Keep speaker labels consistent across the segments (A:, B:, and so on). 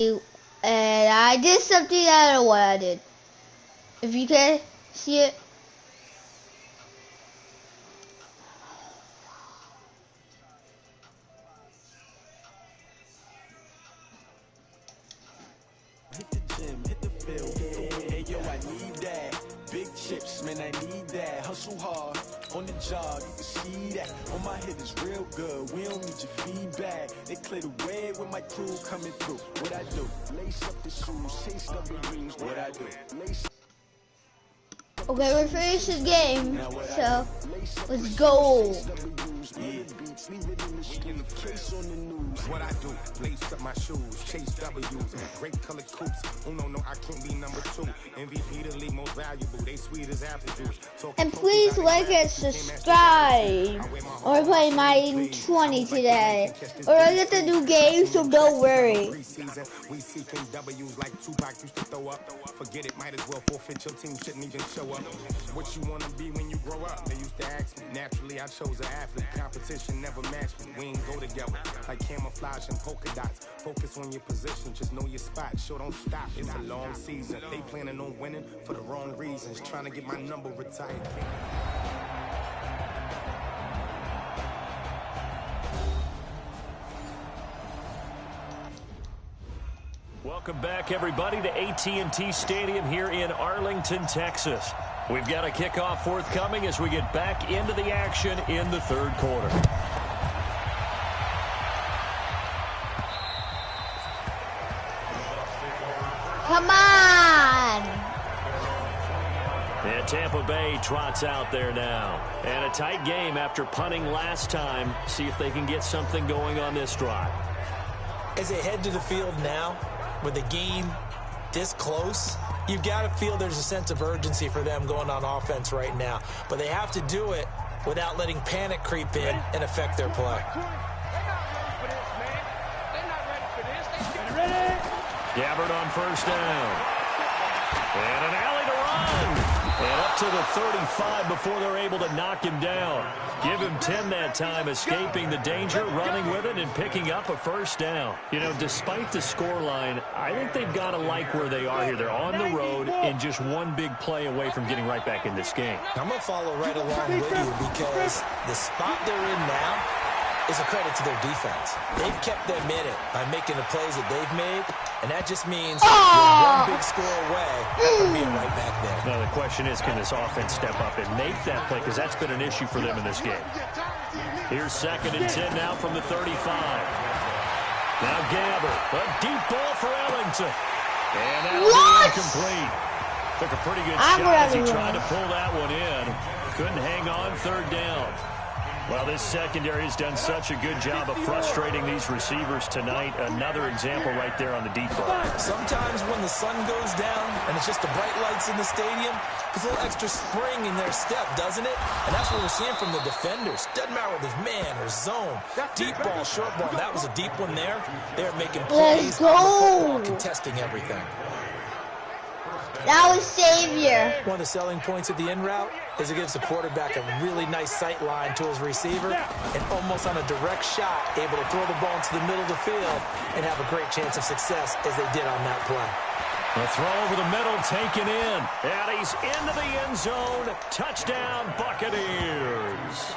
A: And I did something, I don't know what I did. If you can see it.
B: Hit the gym, hit the field. Hey yo, I need that. Big chips, man, I need that. Hustle hard on the job, you can see that. On my head is real good. We don't need your feedback. They clear the way with my crew coming through. What I do? Lace up the shoes, chase W's. What I do? Lace.
A: Okay, we're finishing the game, so let's go.
C: What I do, lace up my shoes, chase W's, great colored coops. Oh no, I can't be number 2. MVP the league most valuable, they sweet as apple juice.
A: And please like and subscribe. We're playing Madden 20 today. We're gonna get the new game, so don't worry.
C: We seeking W's like Tupac used to throw up. Forget it, might as well forfeit, your team shouldn't even show up. What you wanna be when you grow up? They used to ask me. Naturally, I chose an athlete. Competition never matched me. We ain't go together like camouflage and polka dots. Focus on your position, just know your spot. Sure, don't stop. It's a long season. They planning on winning for the wrong reasons. Trying to get my number retired.
D: Welcome back, everybody, to AT&T Stadium here in Arlington, Texas. We've got a kickoff forthcoming as we get back into the action in the third quarter.
A: Come on!
D: And Tampa Bay trots out there now. And a tight game after punting last time. See if they can get something going on this drive.
E: As they head to the field now, with the game this close, you've got to feel there's a sense of urgency for them going on offense right now. But they have to do it without letting panic creep in and affect their play.
D: Gabbard on first down. And an alley to run. And up to the 35 before they're able to knock him down. Give him 10 that time, escaping the danger, running with it, and picking up a first down. You know, despite the scoreline, I think they've got to like where they are here. They're on the road and just one big play away from getting right back in this game.
E: I'm going to follow right along with you because the spot they're in now is a credit to their defense. They've kept them in it by making the plays that they've made, and that just means you're one big score away from being right back there.
D: Now, the question is, can this offense step up and make that play? Because that's been an issue for them in this game. Here's 2nd and 10 now from the 35. Now Gabbard, a deep ball for Ellington. And that'll be incomplete. Took a pretty good shot as he tried to pull that one in. Couldn't hang on, 3rd down. Well, this secondary has done such a good job of frustrating these receivers tonight. Another example right there on the deep ball.
E: Sometimes when the sun goes down and it's just the bright lights in the stadium, there's a little extra spring in their step, doesn't it? And that's what we're seeing from the defenders. Doesn't matter whether it's man or zone. Deep ball, short ball. That was a deep one there. They're making plays on the football, contesting everything.
A: That was Savior.
E: One of the selling points of the in route is it gives the quarterback a really nice sight line to his receiver and almost on a direct shot able to throw the ball into the middle of the field and have a great chance of success as they did on that play.
D: The throw over the middle taken in. And he's into the end zone. Touchdown, Buccaneers.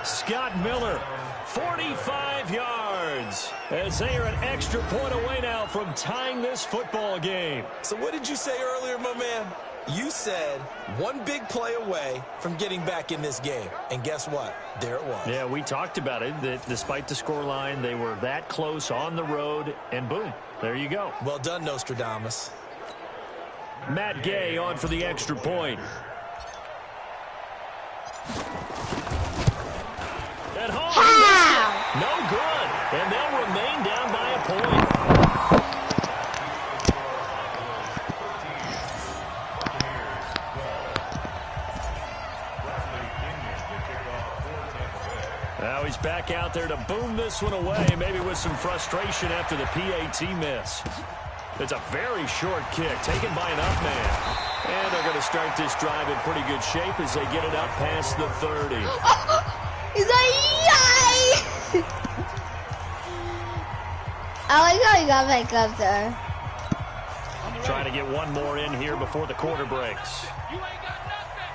D: Scott Miller, 45 yards, as they are an extra point away now from tying this football game.
E: So what did you say earlier, my man? You said one big play away from getting back in this game. And guess what? There it was.
D: Yeah, we talked about it, that despite the scoreline, they were that close on the road, and boom, there you go.
E: Well done, Nostradamus.
D: Matt Gay on for the extra point. At home, no good, and they'll remain down by a point. Now he's back out there to boom this one away, maybe with some frustration after the PAT miss. It's a very short kick, taken by an up man. And they're going to start this drive in pretty good shape as they get it up past the 30.
A: He's like, yay! I like how you got back up there.
D: Trying to get one more in here before the quarter breaks.
F: You ain't got nothing.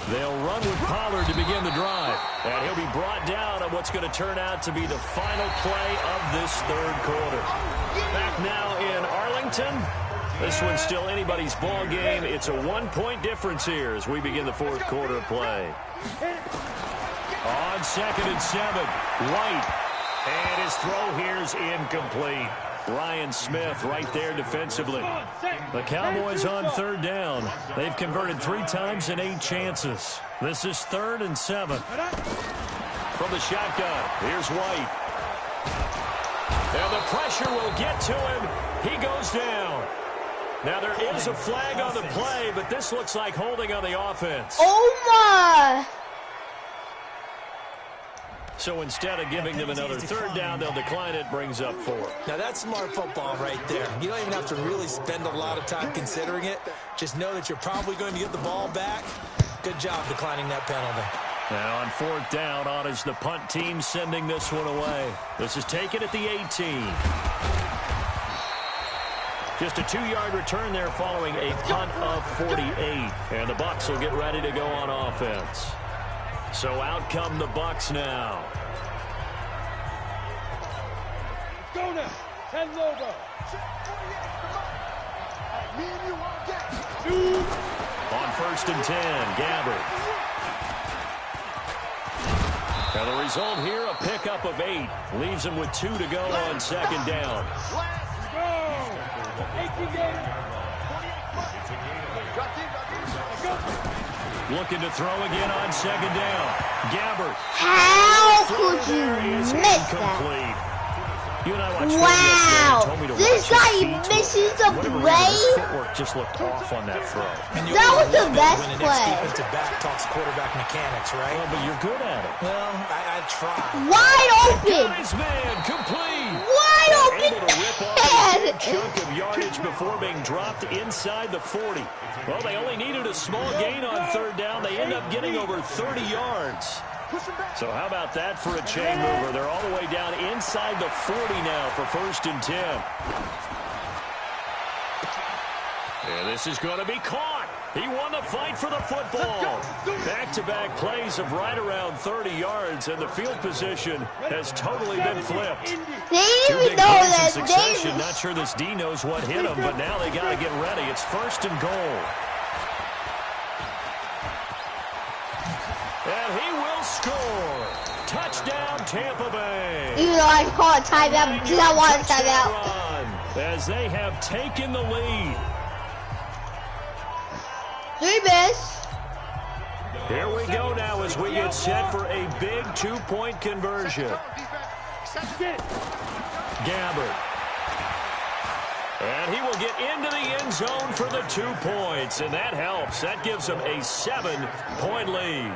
D: They'll run with Pollard to begin the drive. And he'll be brought down on what's going to turn out to be the final play of this third quarter. Back now in Arlington. This one's still anybody's ball game. It's a 1-point difference here as we begin the fourth quarter of play. On 2nd and 7, White. And his throw here's incomplete. Ryan Smith right there defensively. The Cowboys on 3rd down. They've converted 3 times in 8 chances. This is 3rd and 7. From the shotgun, here's White. And the pressure will get to him. He goes down. Now there is a flag on the play, but this looks like holding on the offense.
A: Oh my!
D: So instead of giving them another 3rd down, they'll decline it, brings up 4.
E: Now that's smart football right there. You don't even have to really spend a lot of time considering it. Just know that you're probably going to get the ball back. Good job declining that penalty.
D: Now on 4th down, on is the punt team sending this one away. This is taken at the 18. Just a 2-yard return there following a punt of 48. And the Bucs will get ready to go on offense. So out come the Bucs now.
F: Go now. 10 logo.
D: On 1st and 10, Gabbert. Now the result here, a pickup of 8. Leaves him with 2 to go on 2nd down.
F: Let's go. 18 games.
D: Looking to throw again on 2nd down. Gabbert.
A: How could you miss
D: incomplete.
A: that?
D: You and I watched
A: Wow, this guy misses the play.
D: Footwork just looked off on that throw.
A: That was the best
E: when
A: play.
E: When defensive back talks quarterback mechanics, right?
D: Oh, but you're good at it.
E: Well, I try.
A: Wide open.
D: Got his man complete.
A: Wide open.
D: Able to rip off a big chunk of yardage before being dropped inside the 40. Well, they only needed a small gain on 3rd down. They end up getting over 30 yards. So how about that for a chain mover? They're all the way down inside the 40 now for 1st and 10. And this is going to be caught. He won the fight for the football. Back-to-back plays of right around 30 yards, and the field position has totally been flipped.
A: They
D: Two
A: didn't even
D: big
A: know
D: plays in
A: that.
D: succession. Not sure this D knows what hit him, but now they got to get ready. It's 1st and goal. And he will score. Touchdown, Tampa Bay.
A: Even though I call it timeout because I want a timeout.
D: As they have taken the lead.
A: 3 miss.
D: Here we go now as we get set for a big 2-point conversion. Gabbert. And he will get into the end zone for the 2 points, and that helps. That gives him a 7-point lead.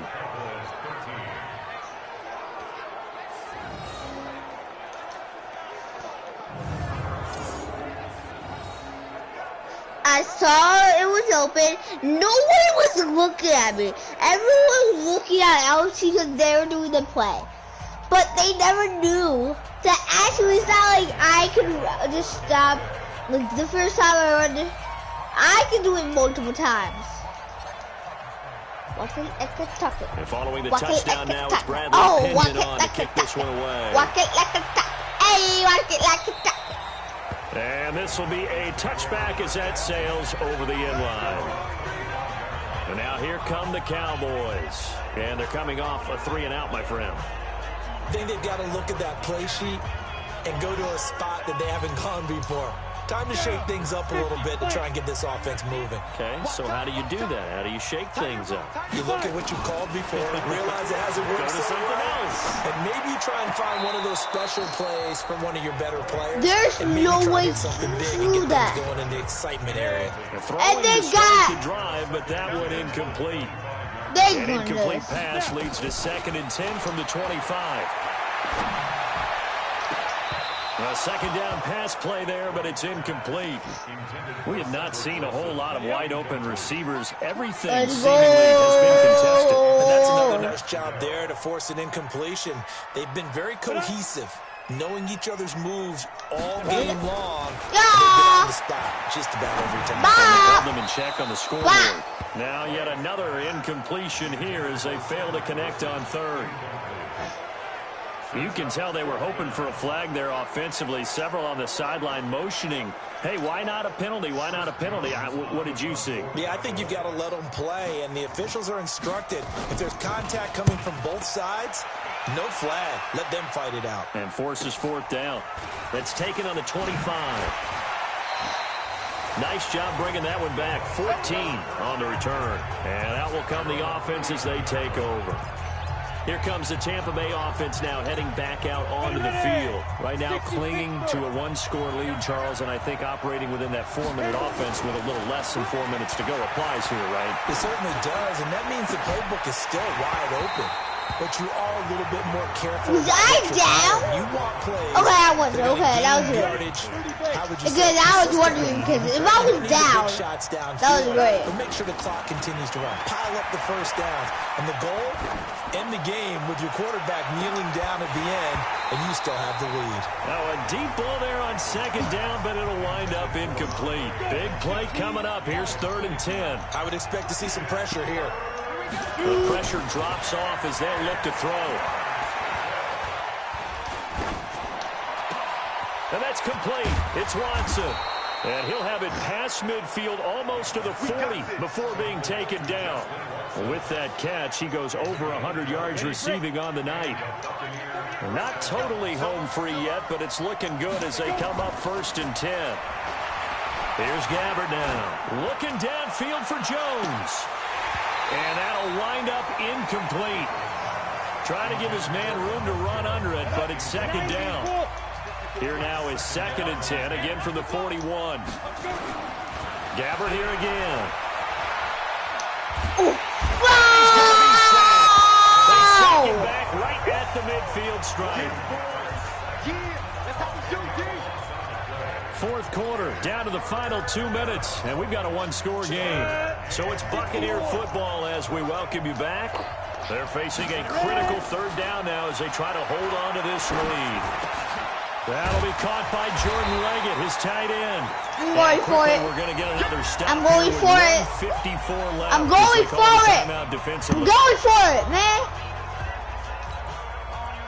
A: I saw it was open. No one was looking at me. Everyone was looking at LC because they were doing the play. But they never knew that actually it's not like I could just stop. Like the first time I run, I can do it multiple times. Walk it like a tucker.
D: And following the
A: Walk it
D: touchdown
A: like a
D: now,
A: tucker.
D: it's Bradley
A: Oh,
D: Pinion
A: walk it
D: on
A: like
D: to
A: a
D: kick this one
A: tucker.
D: away.
A: Walk it like a tucker. Hey, walk it like a tucker.
D: And this will be a touchback as that sails over the end line. And now here come the Cowboys. And they're coming off a 3-and-out, my friend.
E: I think they've got to look at that play sheet and go to a spot that they haven't gone before. Time to shake things up a little bit to try and get this offense moving.
D: Okay, so how do you do that? How do you shake things up?
E: You look at what you called before, realize it hasn't
D: Go
E: worked
D: to
E: so
D: something
E: well,
D: else.
E: and maybe you try and find one of those special plays from one of your better players.
A: There's
E: and maybe
A: no
E: try
A: way
E: to get something big
A: to
E: and
A: do
E: get
A: that.
E: things going in the excitement area.
A: And they got-
D: to drive, but that one incomplete.
A: They
D: An
A: won
D: incomplete
A: this.
D: pass leads to 2nd and 10 from the 25. A second down pass play there, but it's incomplete. We have not seen a whole lot of wide open receivers. Everything seemingly has been contested.
E: And that's another nice job there to force an incompletion. They've been very cohesive, knowing each other's moves all game long. They've been on the spot just about every time.
D: Hold them in check on the scoreboard. Now yet another incompletion here as they fail to connect on third. You can tell they were hoping for a flag there offensively. Several on the sideline motioning, hey, why not a penalty? Why not a penalty? What did you see?
E: Yeah, I think you've got to let them play, and the officials are instructed. If there's contact coming from both sides, no flag. Let them fight it out.
D: And forces fourth down. That's taken on the 25. Nice job bringing that one back. 14 on the return. And out will come the offense as they take over. Here comes the Tampa Bay offense now heading back out onto the field. Right now clinging to a one-score lead, Charles, and I think operating within that 4-minute offense with a little less than 4 minutes to go applies here, right?
E: It certainly does, and that means the playbook is still wide open. But you are a little bit more careful.
A: Was I down?
E: You want plays.
A: Okay, I was. Okay, that was good. Because I was wondering, because if I was down, that was great.
E: But make sure the clock continues to run. Pile up the first downs. And the goal, end the game with your quarterback kneeling down at the end, and you still have the lead.
D: Now a deep ball there on second down, but it'll wind up incomplete. Big play coming up. Here's 3rd and 10.
E: I would expect to see some pressure here.
D: The pressure drops off as they look to throw. And that's complete. It's Watson. And he'll have it past midfield almost to the 40 before being taken down. With that catch, he goes over 100 yards receiving on the night. Not totally home free yet, but it's looking good as they come up 1st and 10. Here's Gabbert now. Looking downfield for Jones. And that'll wind up incomplete. Trying to give his man room to run under it, but it's 2nd down. Here now is 2nd and 10, again from the 41. Gabbert here again. He's going to be sacked. They sack him back right at the midfield stripe. Fourth quarter, down to the final 2 minutes, and we've got a one-score game. So it's Buccaneer football as we welcome you back. They're facing a critical 3rd down now as they try to hold on to this lead. That'll be caught by Jordan Leggett, his tight end.
A: I'm going for it.
D: We're going to get another stop.
A: I'm going for it.
D: 54 left.
A: I'm going for it. I'm going for it, man.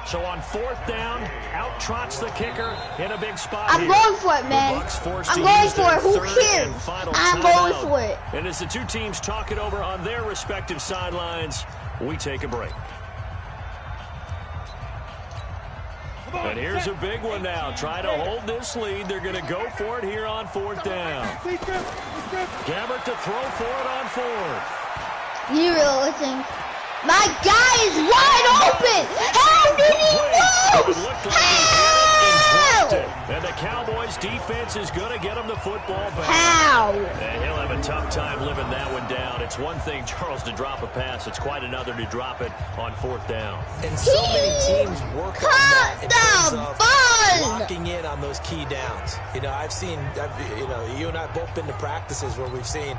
D: So on 4th down, out trots the kicker in a big spot.
A: I'm going for it, man. I'm going for it. Who cares? I'm going for it.
D: And as the two teams talk it over on their respective sidelines, we take a break. And here's a big one now. Try to hold this lead. They're going to go for it here on 4th down. Gabbert to throw for it on 4th.
A: You really think? My guy is wide open. How did he move? How?
D: And the Cowboys defense is going to get him the football back.
A: How?
D: And he'll have a tough time living that one down. It's one thing, Charles, to drop a pass. It's quite another to drop it on 4th down.
E: And so many teams work on that in terms of locking in on those key downs. You know, you and I both been to practices where we've seen,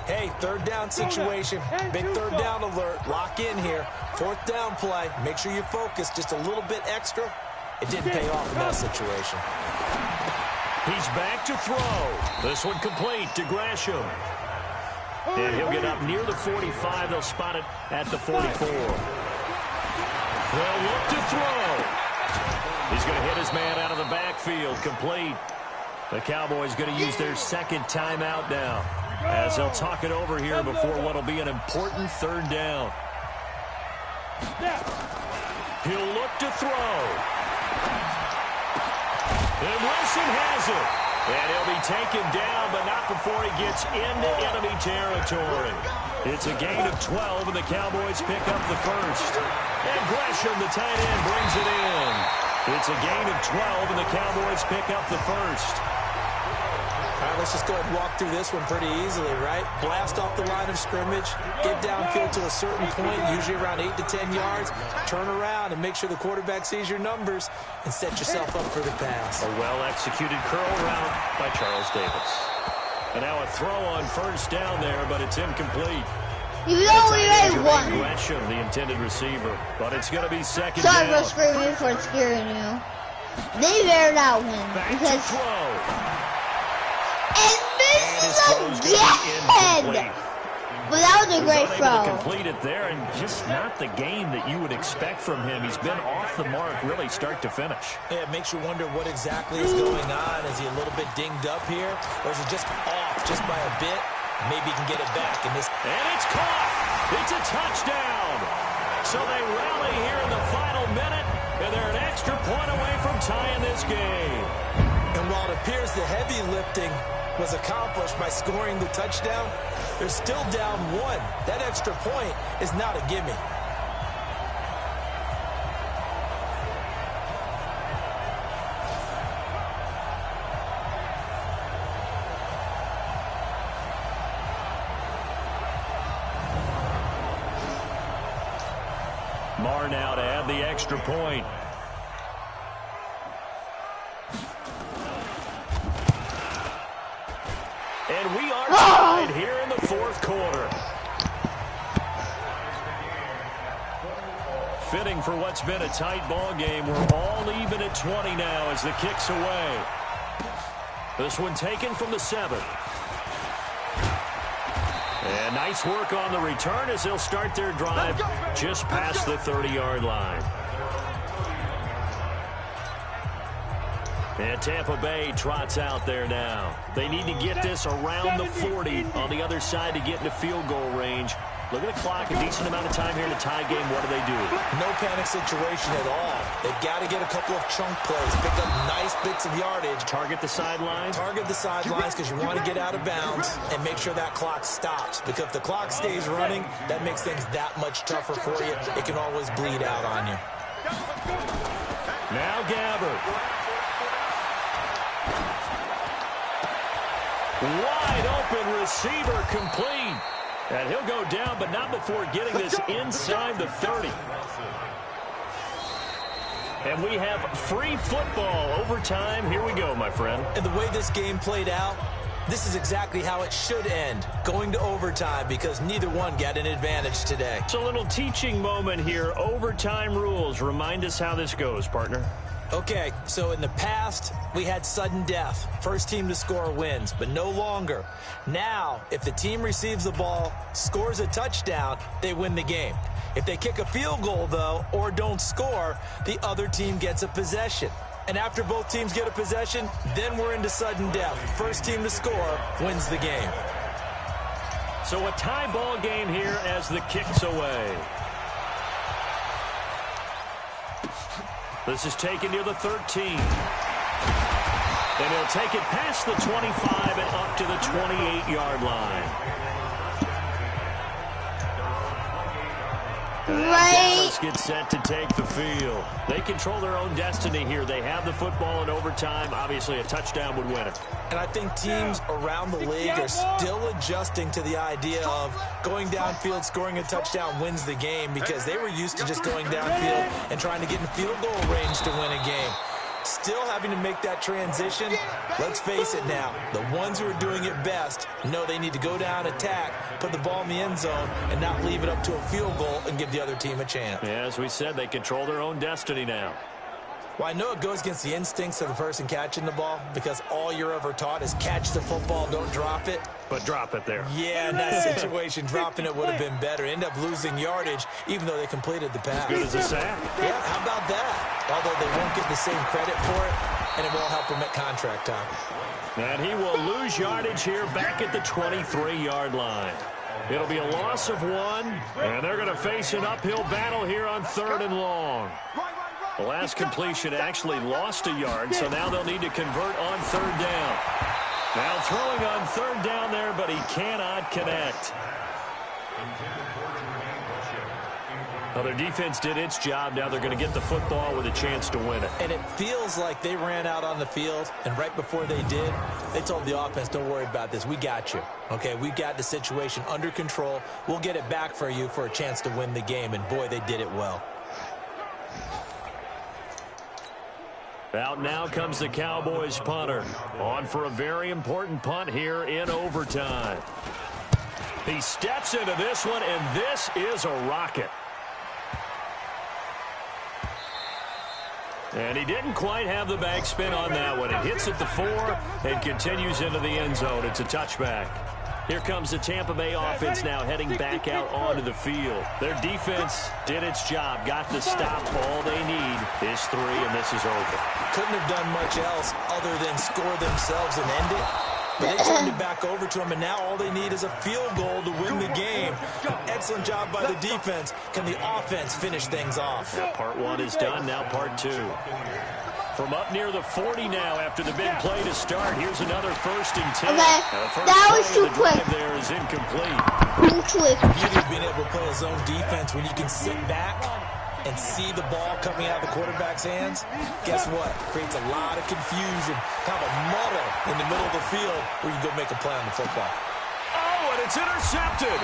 E: hey, 3rd down situation, big 3rd down alert, lock in here, 4th down play, make sure you focus just a little bit extra. It didn't pay off in that situation.
D: He's back to throw. This one complete to Gresham. And he'll get up near the 45. They'll spot it at the 44. They'll look to throw. He's going to hit his man out of the backfield. Complete. The Cowboys going to use their 2nd timeout now, as they'll talk it over here before what will be an important 3rd down. He'll look to throw. And Wilson has it. And he'll be taken down, but not before he gets into enemy territory. It's a gain of 12, and the Cowboys pick up the 1st. And Gresham, the tight end, brings it in. It's a gain of 12, and the Cowboys pick up the 1st.
E: Well, let's just go ahead and walk through this one pretty easily, right? Blast off the line of scrimmage, get downfield to a certain point, usually around 8 to 10 yards, turn around and make sure the quarterback sees your numbers and set yourself up for the pass.
D: A well-executed curl route by Charles Davis. And now a throw on first down there, but it's incomplete.
A: You only made one.
D: Gresham, the intended receiver, but it's going to be second
A: Sorry
D: down.
A: for screaming for scaring you. They better not win because and misses again. But that was a great throw.
D: Complete it there, and just not the game that you would expect from him. He's been off the mark, really, start to finish.
E: Yeah, it makes you wonder what exactly is going on. Is he a little bit dinged up here, or is it just off just by a bit? Maybe he can get it back in this.
D: And it's caught. It's a touchdown. So they rally here in the final minute, and they're an extra point away from tying this game.
E: And while it appears the heavy lifting was accomplished by scoring the touchdown, they're still down one. That extra point is not a gimme.
D: Marr now to add the extra point. And we are tied here in the fourth quarter. Fitting for what's been a tight ball game. We're all even at 20 now as the kick's away. This one taken from the 7. And nice work on the return as they'll start their drive just past the 30-yard line. And Tampa Bay trots out there now. They need to get this around the 40 on the other side to get into field goal range. Look at the clock, a decent amount of time here in a tie game. What do?
E: No panic situation at all. They've got to get a couple of chunk plays, pick up nice bits of yardage.
D: Target the sidelines?
E: Target the sidelines because you want to get out of bounds and make sure that clock stops. Because if the clock stays running, that makes things that much tougher for you. It can always bleed out on you.
D: Now Gabbert. Wide open receiver complete. And he'll go down, but not before getting this inside the 30. And we have free football overtime. Here we go, my friend.
E: And the way this game played out, this is exactly how it should end, going to overtime, because neither one got an advantage today.
D: It's a little teaching moment here. Overtime rules. Remind us how this goes, partner.
E: Okay, so in the past, we had sudden death. First team to score wins, but no longer. Now, if the team receives the ball, scores a touchdown, they win the game. If they kick a field goal, though, or don't score, the other team gets a possession. And after both teams get a possession, then we're into sudden death. First team to score wins the game.
D: So a tie ball game here as the kick's away. This is taken near the 13. And he'll take it past the 25 and up to the 28-yard line. Dallas gets set to take the field. They control their own destiny here. They have the football in overtime. Obviously, a touchdown would win it.
E: And I think teams around the league are still adjusting to the idea of going downfield, scoring a touchdown wins the game, because they were used to just going downfield and trying to get in field goal range to win a game. Still having to make that transition. Let's face it now, the ones who are doing it best know they need to go down, attack, put the ball in the end zone, and not leave it up to a field goal and give the other team a chance.
D: Yeah, as we said, they control their own destiny now.
E: Well, I know it goes against the instincts of the person catching the ball, because all you're ever taught is catch the football, don't drop it.
D: But drop it there.
E: Yeah, in that situation, dropping it would have been better. End up losing yardage, even though they completed the pass.
D: Good as a sack.
E: Yeah, how about that? Although they won't get the same credit for it, and it won't help them at contract time.
D: And he will lose yardage here back at the 23-yard line. It'll be a loss of 1, and they're going to face an uphill battle here on 3rd and long. The last completion actually lost a yard, so now they'll need to convert on 3rd down. Now throwing on 3rd down there, but he cannot connect. Well, their defense did its job. Now they're going to get the football with a chance to win it.
E: And it feels like they ran out on the field, and right before they did, they told the offense, don't worry about this. We got you. Okay, we got the situation under control. We'll get it back for you for a chance to win the game. And, boy, they did it well.
D: Out now comes the Cowboys punter. On for a very important punt here in overtime. He steps into this one, and this is a rocket. And he didn't quite have the backspin on that one. It hits at the 4 and continues into the end zone. It's a touchback. Here comes the Tampa Bay offense now heading back out onto the field. Their defense did its job, got the stop. All they need is 3, and this is over.
E: Couldn't have done much else other than score themselves and end it. But they turned it back over to them, and now all they need is a field goal to win the game. An excellent job by the defense. Can the offense finish things off?
D: Yeah, part 1 is done, now part 2. From up near the 40 now after the big play to start. Here's another 1st and 10.
A: Okay, that was too quick.
D: There is incomplete.
E: The beauty of being able to play a zone defense when you can sit back and see the ball coming out of the quarterback's hands, guess what? Creates a lot of confusion, kind of a muddle in the middle of the field where you go make a play on the football.
D: Oh, and it's intercepted.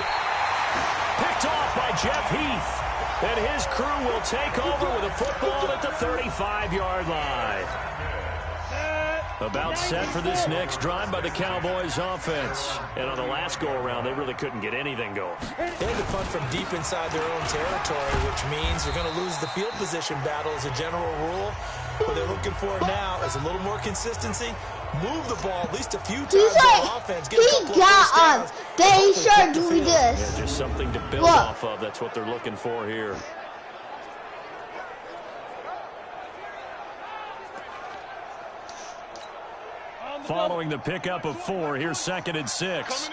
D: Picked off by Jeff Heath. And his crew will take over with a football at the 35-yard line. About set for this next drive by the Cowboys offense. And on the last go-around, they really couldn't get anything going.
E: They had to punt from deep inside their own territory, which means you're going to lose the field position battle as a general rule. What they're looking for now is a little more consistency. Move the ball at least a few times on offense. Get a couple of first downs.
A: They should do this.
D: Yeah, just something to build off of. That's what they're looking for here. Following the pickup of 4, here's 2nd and 6.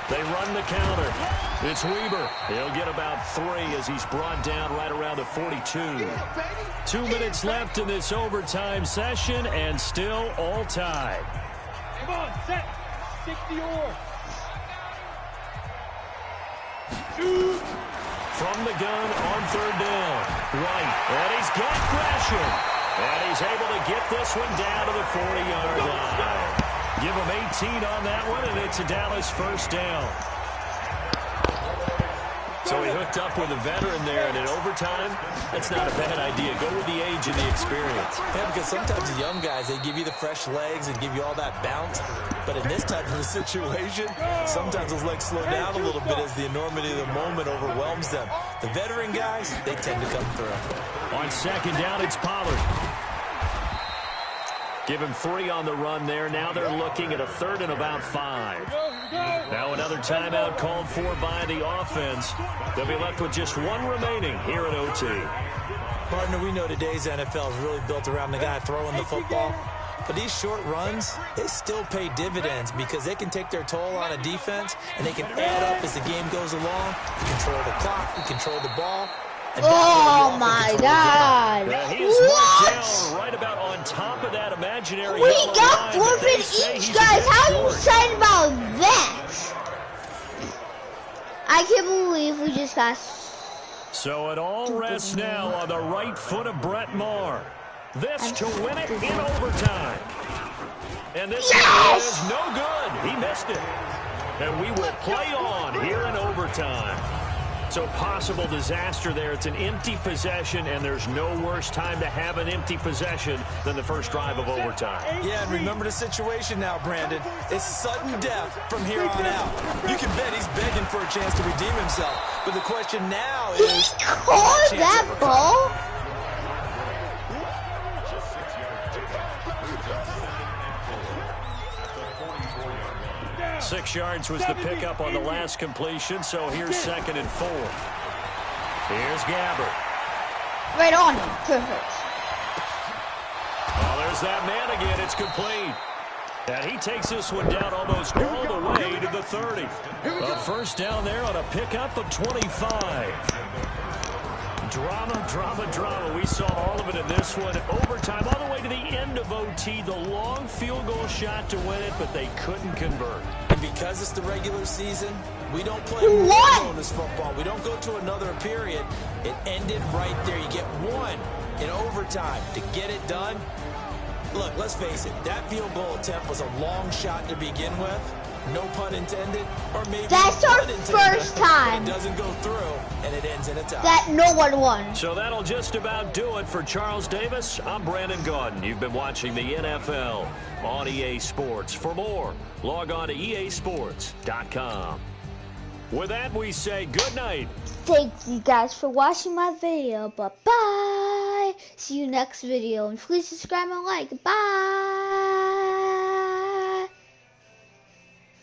D: They run the counter. It's Weber. He'll get about 3 as he's brought down right around the 42. 2 minutes left in this overtime session, and still all tied.
F: Come on, set. 60 or.
D: From the gun on 3rd down. Right. And he's got Gresham. And he's able to get this one down to the 40-yard line. Give him 18 on that one, and it's a Dallas 1st down. So he hooked up with a veteran there, and in overtime, that's not a bad idea. Go with the age and the experience.
E: Yeah, because sometimes the young guys, they give you the fresh legs and give you all that bounce. But in this type of a situation, sometimes those legs slow down a little bit as the enormity of the moment overwhelms them. The veteran guys, they tend to come through.
D: On 2nd down, it's Pollard. Give him 3 on the run there. Now they're looking at a 3rd and about 5. Now another timeout called for by the offense. They'll be left with just 1 remaining here at OT.
E: Partner, we know today's NFL is really built around the guy throwing the football. But these short runs, they still pay dividends because they can take their toll on a defense, and they can add up as the game goes along. You control the clock, you control the ball.
A: Oh my God!
D: He is down right about on top of that imaginary.
A: We got forfeit each, guys. How are you excited about that? I can't believe we just got.
D: So it all rests now on the right foot of Brett Maher. This to win it in overtime. And this is no good. He missed it. And we will play on here in overtime. So possible disaster there. It's an empty possession, and there's no worse time to have an empty possession than the first drive of overtime.
E: Yeah, and remember the situation now, Brandon. It's sudden death from here on out. You can bet he's begging for a chance to redeem himself. But the question now is...
A: He caught that ball?
D: 6 yards was the pickup on the last completion, so here's 2nd and 4. Here's Gabbert.
A: Right on him. Perfect.
D: Oh, there's that man again. It's complete. And he takes this one down almost all the way to the 30. A 1st down there on a pickup of 25. Drama, drama, drama. We saw all of it in this one. Overtime, all the way to the end of OT. The long field goal shot to win it, but they couldn't convert.
E: And because it's the regular season, we don't play
A: Who won?
E: bonus football. We don't go to another period. It ended right there. You get one in overtime to get it done. Look, let's face it. That field goal attempt was a long shot to begin with. No pun intended. Or maybe
A: that's our first time.
E: It doesn't go through, and it ends in a tie.
A: That no one won.
D: So that'll just about do it for Charles Davis. I'm Brandon Gaudin. You've been watching the NFL on EA Sports. For more, log on to easports.com. With that, we say good night.
A: Thank you guys for watching my video. Bye-bye. See you next video. And please subscribe and like. Bye.